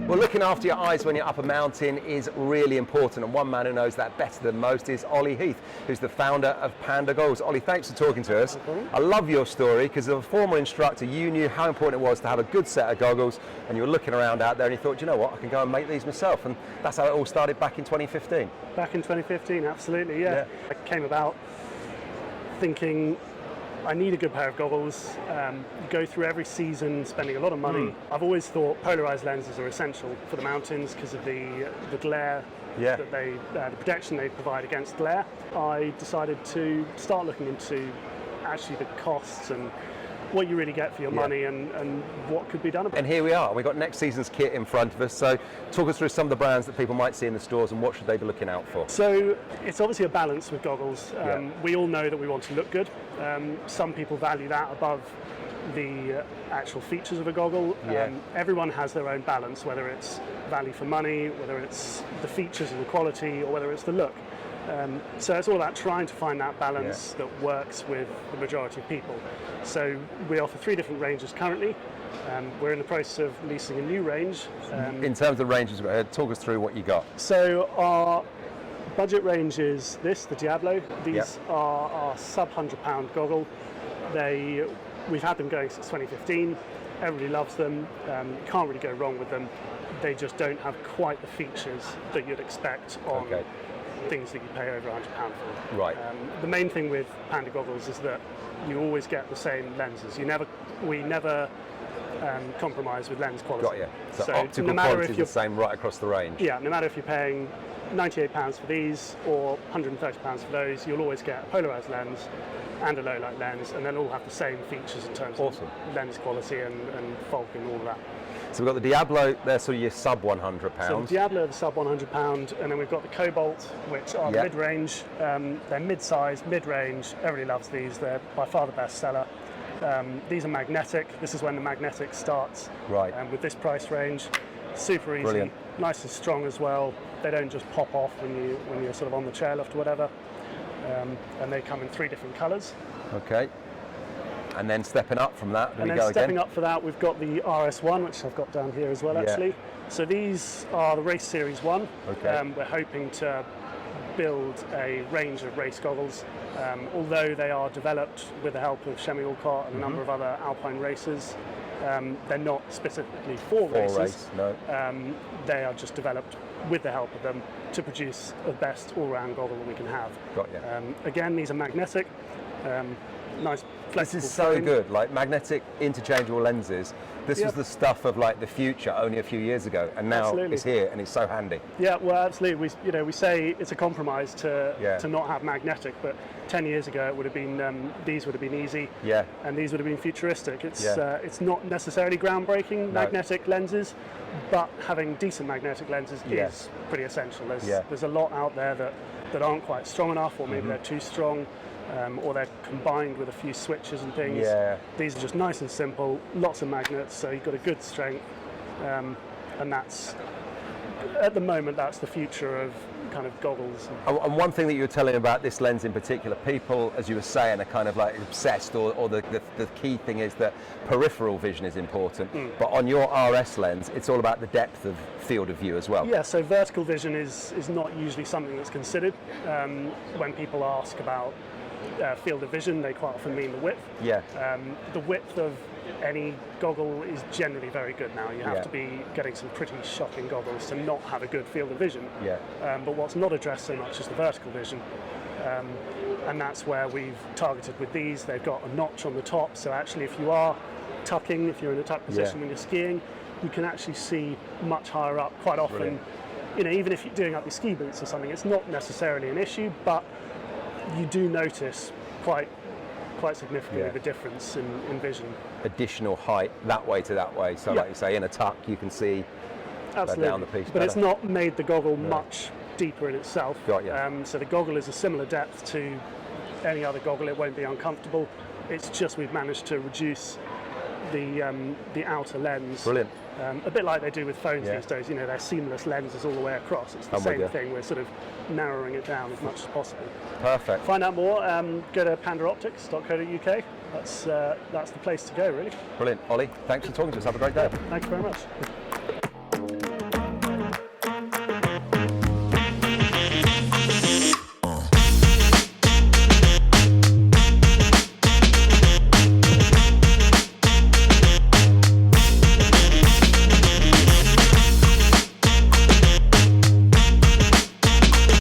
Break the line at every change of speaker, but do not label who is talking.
Well, looking after your eyes when you're up a mountain is really important, and one man who knows that better than most is Ollie Heath, who's the founder of Panda Goggles. Ollie, thanks for talking to us. I love your story because as a former instructor, you knew how important it was to have a good set of goggles, and you were looking around out there and you thought, you know what, I can go and make these myself, and that's how it all started back in 2015.
Back in 2015, absolutely, yeah. I came about thinking, I need a good pair of goggles. Go through every season spending a lot of money. I've always thought polarized lenses are essential for the mountains because of the glare that the protection they provide against glare. I decided to start looking into actually the costs and what you really get for your money and what could be done about it.
And here we are, we've got next season's kit in front of us, so talk us through some of the brands that people might see in the stores and what should they be looking out for.
So it's obviously a balance with goggles. We all know that we want to look good. Some people value that above the actual features of a goggle. Everyone has their own balance, whether it's value for money, whether it's the features and the quality, or whether it's the look. So it's all about trying to find that balance that works with the majority of people. So we offer 3 different ranges currently. We're in the process of releasing a new range.
In terms of ranges, talk us through what you got.
So our budget range is this, the Diablo. These are our sub £100 goggle. We've had them going since 2015. Everybody loves them. Can't really go wrong with them. They just don't have quite the features that you'd expect on things that you pay over £100 for.
Right.
The main thing with Panda goggles is that you always get the same lenses. We never compromise with lens quality.
Got you. So optical quality is the same right across the range.
Yeah, no matter if you're paying £98 for these or £130 for those, you'll always get a polarized lens and a low light lens, and they'll all have the same features in terms of lens quality and fog and all of that.
So we've got the Diablo, they're sort of your sub £100.
So the Diablo are the sub £100, and then we've got the Cobalt, which are mid-range. They're mid-size, mid-range. Everybody loves these. They're by far the best seller. These are magnetic. This is when the magnetic starts. Right. With this price range, super easy,
brilliant.
Nice and strong as well. They don't just pop off when you're sort of on the chairlift or whatever. And they come in 3 different colours. Okay.
And then stepping up from that,
stepping up for that, we've got the RS1, which I've got down here as well, actually. So these are the Race Series 1. Okay. We're hoping to build a range of race goggles. Although they are developed with the help of Semi-frameless and a number of other alpine racers, they're not specifically for races. They are just developed with the help of them to produce the best all-round goggle that we can have.
Got you.
Again, these are magnetic. Nice, flexible.
This is so good, like magnetic interchangeable lenses. This was the stuff of like the future only a few years ago, and now it's here and it's so handy.
Yeah, well, absolutely. We say it's a compromise to not have magnetic, but 10 years ago it would have been these would have been easy. Yeah. And these would have been futuristic. It's not necessarily groundbreaking magnetic lenses, but having decent magnetic lenses is pretty essential. There's a lot out there that aren't quite strong enough, or maybe they're too strong. Or they're combined with a few switches and things. These are just nice and simple, lots of magnets, so you've got a good strength, and that's, at the moment, that's the future of kind of goggles.
And one thing that you were telling about this lens in particular, people, as you were saying, are kind of like obsessed, or the key thing is that peripheral vision is important, but on your RS lens, it's all about the depth of field of view as well.
Yeah, so vertical vision is not usually something that's considered. When people ask about field of vision, they quite often mean the width. Yeah. The width of any goggle is generally very good now. You have to be getting some pretty shocking goggles to not have a good field of vision. Yeah. But what's not addressed so much is the vertical vision. And that's where we've targeted with these. They've got a notch on the top, so actually if you are tucking, if you're in a tuck position when you're skiing, you can actually see much higher up quite often. Brilliant. Even if you're doing up your ski boots or something, it's not necessarily an issue, but you do notice quite significantly the difference in vision.
Additional height that way to that way, so like you say, in a tuck you can see down the piece
but
better.
It's not made the goggle much deeper in itself.
Got you.
So the goggle is a similar depth to any other goggle. It won't be uncomfortable. It's just we've managed to reduce the outer lens. Brilliant. A bit like they do with phones these days. They're seamless lenses all the way across. It's the same thing. We're sort of narrowing it down as much as possible.
Perfect.
Find out more, go to pandaoptics.co.uk. That's the place to go, really.
Brilliant. Ollie, thanks for talking to us. Have a great day.
Thanks very much.